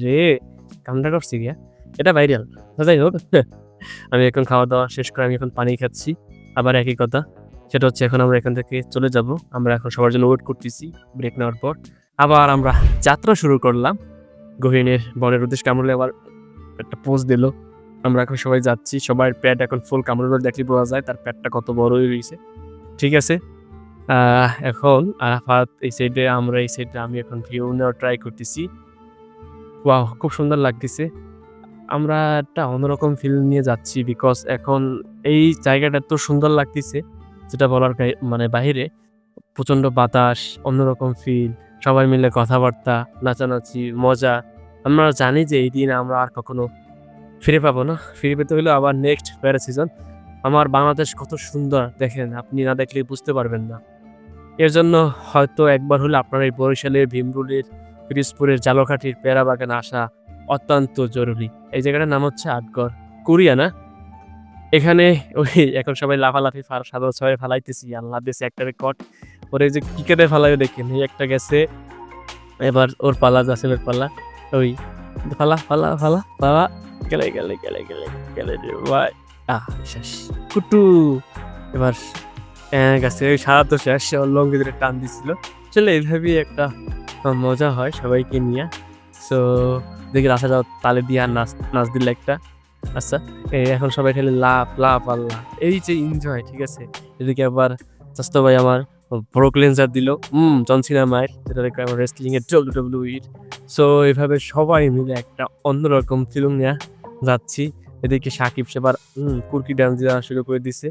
রে কামটা করছি গিয়া, এটা ভাইরাল। যাই হোক, আমি এখন খাওয়া দাওয়া শেষ করে আমি এখন পানি খাচ্ছি। আবার একই কথা, সেটা হচ্ছে এখন আমরা এখান থেকে চলে যাব। আমরা এখন সবার জন্য ওয়েট করতেছি ব্রেক নেওয়ার পর। আবার আমরা যাত্রা শুরু করলাম গহীনের বনের উদ্দেশ্যে। কামরুল আবার একটা পোজ দিল। আমরা এখন সবাই যাচ্ছি, সবার প্যাট এখন ফুল, কামরুল দেখলে বোঝা যায় তার প্যাটটা কত বড় হয়ে রয়েছে। ঠিক আছে, এখন আরাফাত এই সাইডে, আমরা এই সাইডে, আমি এখন ভিউ নেওয়ার ট্রাই করতেছি। ওয়াও, খুব সুন্দর লাগতেছে। আমরা একটা অন্যরকম ফিল নিয়ে যাচ্ছি, বিকজ এখন এই জায়গাটা এত সুন্দর লাগতেছে যেটা বলার মানে বাহিরে। প্রচণ্ড বাতাস, অন্যরকম ফিল, সবাই মিলে কথাবার্তা, নাচানাচি, মজা। আমরা জানি যে এই দিন আমরা আর কখনো ফিরে পাবো না। ফিরে পেতে হলে আবার নেক্সট প্যারা সিজন। আমার বাংলাদেশ কত সুন্দর দেখেন, আপনি না দেখলে বুঝতে পারবেন না। এর জন্য হয়তো একবার হলে আপনার এই বরিশালের, ভীমরুলের, পিরোজপুরের, ঝালকাঠির পেয়ারা বাগানে আসা অত্যন্ত জরুরি। এই জায়গাটার নাম হচ্ছে আটগড়, কোরিয়া না? এখানে ওই এখন সবাই লাফালাফি সাদা সবাই ফালাইতেছি, আল্লাহ দিয়েছে একটা রেকর্ড। ওরে যে কি কেটে ফালাই দেখেন, এই একটা গেছে, এবার ওর পালা, জাসিমের পালা, ওই ফালা ফালা ফালা ফালা, গেলে গেলে গেলে গেলে গেলে রে ভাই, শেষ কুটু। এবার গাছে ওই সারা তো শেষ, লঙ্গি ধরে টান দিছিল। চলে এইভাবেই একটা মজা হয় সবাইকে নিয়ে। সো দেখি রাস্তা যাও তালে দিয়ে আর নাচ দিলে একটা। আচ্ছা, এখন সবাই খেলে লাভ লাভ আল্লাহ, এই যে এনজয়। ঠিক আছে, এদিকে আবার চাস্তো ভাই আমার বড় ক্লেন্সার দিল, জন সিনা মায়ের, যেটা দেখো আমার রেসলিং এর WWE। সো এইভাবে সবাই মিলে একটা অন্যরকম ফিল্ম নিয়ে যাচ্ছি। এদিকে সাকিব সেবার কুর্কি ডান্স দেওয়া শুরু করে দিছে।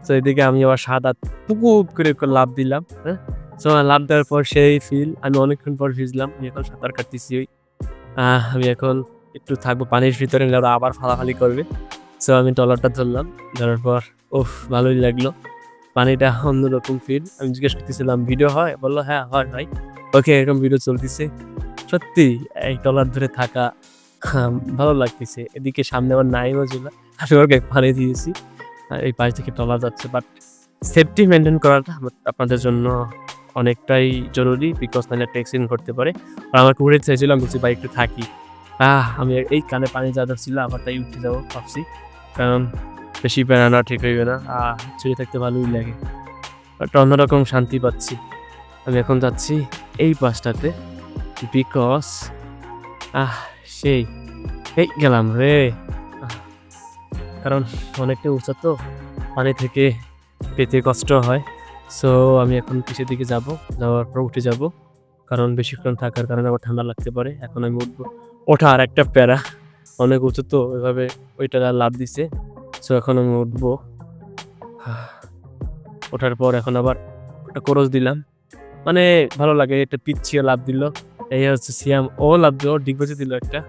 তো এদিকে আমি আবার সাদা পুকুর করে লাভ দিলাম। হ্যাঁ, সো লাভ দেওয়ার পর সেই ফিল, আমি অনেকক্ষণ পর ভিজলাম। আমি এখন সাঁতার কাটতেছি। ওই আমি এখন একটু থাকবো পানির ভিতরে, ওরা আবার ফালাফালি করবে। সো আমি ট্রলারটা ধরলাম, ধরার পর ভালোই লাগলো। পানিটা অন্যরকম ফিল। আমি জিজ্ঞেস করতেছিলাম ভিডিও হয়, বললো হ্যাঁ হয় ভাই, ওকে এরকম ভিডিও চলতেছে। সত্যি এই ট্রলার ধরে থাকা ভালো লাগতেছে। এদিকে সামনে আমার নাইমও ছিল, আসলে ওকে পানি দিয়েছি। এই পাশ থেকে ট্রলার যাচ্ছে, বাট সেফটি মেনটেন করাটা আপনাদের জন্য অনেকটাই জরুরি, বিকজ নাহলে একটা অ্যাক্সিডেন্ট করতে পারে। আর আমাকে উড়ে চাইছিলাম, বলছি ভাই একটু থাকি। আমি এই কানে পানি যা ছিল আবার তাই উঠে যাবো ভাবছি, কারণ বেশি বেড়ানো ঠিক হইবে না। চুরি থাকতে ভালোই লাগে, একটা অন্যরকম শান্তি পাচ্ছি। আমি এখন যাচ্ছি এই পাশটাতে, বিকজ সেই এই গেলাম রে, কারণ অনেকটা উঁচা তো, পানি থেকে পেতে কষ্ট হয়। সো আমি এখন পিছের দিকে যাওয়ার পর উঠে যাব, কারণ বেশিক্ষণ থাকার কারণে আবার ঠান্ডা লাগতে পারে। এখন আমি উঠবো, ওঠা আর একটা প্যারা, অনেক উঁচু তো, ওইভাবে ওইটা লাভ দিছে। সো এখন আমি উঠবো, ওঠার পর এখন আবার ওটা ক্রস দিলাম, মানে ভালো লাগে। একটা পিচ্ছিও লাভ দিল, এই হচ্ছে সিয়াম, ও লাভ দিল, ডিগবাজি দিল একটা।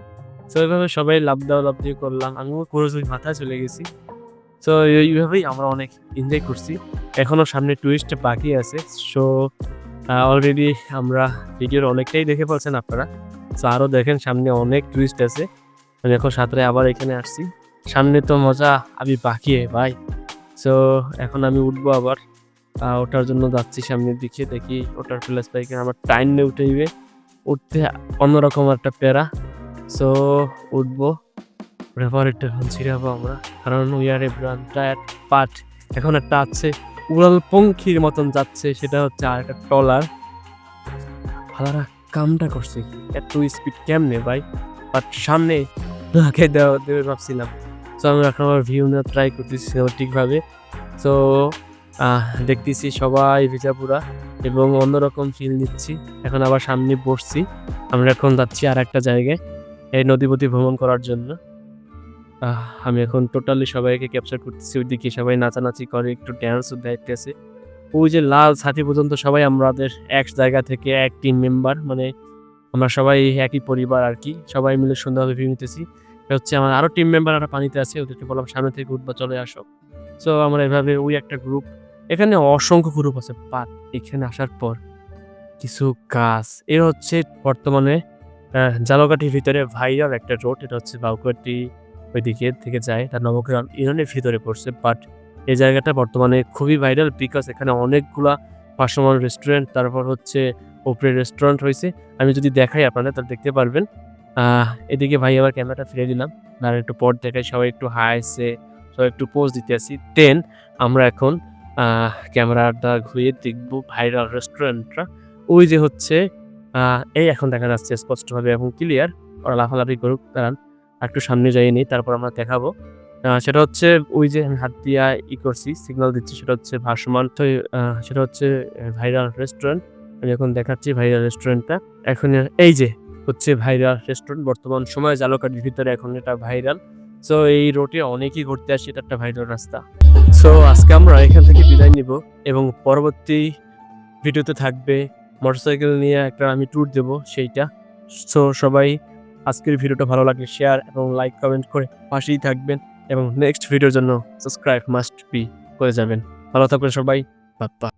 সো এইভাবে সবাই লাভ দিয়ে করলাম, আমিও ক্রস ওই মাথায় চলে গেছি। সো এইভাবেই আমরা অনেক এনজয় করছি। এখনও সামনে টুইস্ট বাকি আছে। সো অলরেডি আমরা ভিডিওর অনেকটাই দেখে পাচ্ছেন আপনারা। সো আরও দেখেন, সামনে অনেক টুইস্ট আছে। আমি এখন সাঁতরে আবার এখানে আসছি, সামনে তো মজা আমি বাকি ভাই। সো এখন আমি উঠবো আবার, ওঠার জন্য যাচ্ছি সামনের দিকে। দেখি ওটার প্লেস পাই কিনা, আমার টাইম নিয়ে উঠে উঠতে অন্যরকম একটা প্যারা। সো উঠবো, রেফারেটটা এখন ছিড়াবো আমরা, কারণ we are A tyre part. এখন একটা আছে উড়াল পঙ্খির মতন যাচ্ছে, সেটা হচ্ছে আর একটা ট্রলার। ভালারা কামটা করছে কি, এত স্পিড কেমনে ভাই, বাট সামনে লাগাই দেবে ভাবছিলাম। সো আমি এখন আমার ভিউ নেওয়ার ট্রাই করতেছি ঠিকভাবে। সো দেখতেছি সবাই ভিজাপুরা এবং অন্যরকম ফিল নিচ্ছি। এখন আবার সামনে বসছি, আমরা এখন যাচ্ছি আর একটা জায়গায় এই নদীপতি ভ্রমণ করার জন্য। আমি এখন টোটালি সবাইকে ক্যাপচার করতেছি। ওইদিকে সবাই নাচানাচি করে, একটু ড্যান্সও দেখতেছে। ওই যে লাল ছাতি পর্যন্ত সবাই আমাদের এক জায়গা থেকে, এক টিম মেম্বার, মানে আমরা সবাই একই পরিবার আর কি, সবাই মিলে সুন্দরভাবে ভিউ নিতেছি। এটা হচ্ছে আমার আরও টিম মেম্বার, আরও পানিতে আছে, ওদেরকে বললাম সামনে থেকে উঠবা, চলে আসো। সো আমরা এভাবে ওই একটা গ্রুপ, এখানে অসংখ্য গ্রুপ আছে, বাট এখানে আসার পর কিছু গাছ, এর হচ্ছে বর্তমানে ঝালকাঠির ভিতরে ভাইরাল একটা রোড, এটা হচ্ছে বাউকাটি ওই দিকে থেকে যায়, তার নবগ্রাম ইউনিয়নের ভিতরে পড়ছে। বাট এই জায়গাটা বর্তমানে খুবই ভাইরাল, বিকজ এখানে অনেকগুলা ভাসমান রেস্টুরেন্ট, তারপর হচ্ছে ওপরে রেস্টুরেন্ট হয়েছে। আমি যদি দেখাই আপনাদের তাহলে দেখতে পারবেন। এদিকে ভাই আবার ক্যামেরাটা ফিরে দিলাম, আর একটু পর দেখাই, সবাই একটু হাসছে, সবাই একটু পোজ দিতে আসি। দেন আমরা এখন ক্যামেরাটা ঘুরিয়ে দেখবো ভাইরাল রেস্টুরেন্টটা। ওই যে হচ্ছে এই এখন দেখা যাচ্ছে স্পষ্টভাবে এবং ক্লিয়ার। ওরা লাফালাফি করুক, দাঁড়ান একটু সামনে যাইনি, তারপর আমরা দেখাবো। সেটা হচ্ছে ওই যে আমি হাত দিয়া করছি, সিগন্যাল দিচ্ছি, সেটা হচ্ছে ভাসমান। তো সেটা হচ্ছে ভাইরাল রেস্টুরেন্ট। আমি এখন দেখাচ্ছি ভাইরাল রেস্টুরেন্টটা। এখন এই যে হচ্ছে ভাইরাল রেস্টুরেন্ট, বর্তমান সময়ে জালকাঠির ভিতরে এখন এটা ভাইরাল। সো এই রোডে অনেকেই ঘুরতে আসে, এটা একটা ভাইরাল রাস্তা। সো আজকে আমরা এখান থেকে বিদায় নিব এবং পরবর্তী ভিডিওতে থাকবে মোটরসাইকেল নিয়ে একটা আমি ট্যুর দেব সেইটা। সো সবাই আজকের ভিডিওটা ভালো লাগলে শেয়ার এবং লাইক কমেন্ট করে পাশেই থাকবেন এবং নেক্সট ভিডিওর জন্য সাবস্ক্রাইব মাস্ট বি করে যাবেন। ভালো থাকবেন সবাই, বাপ্পা।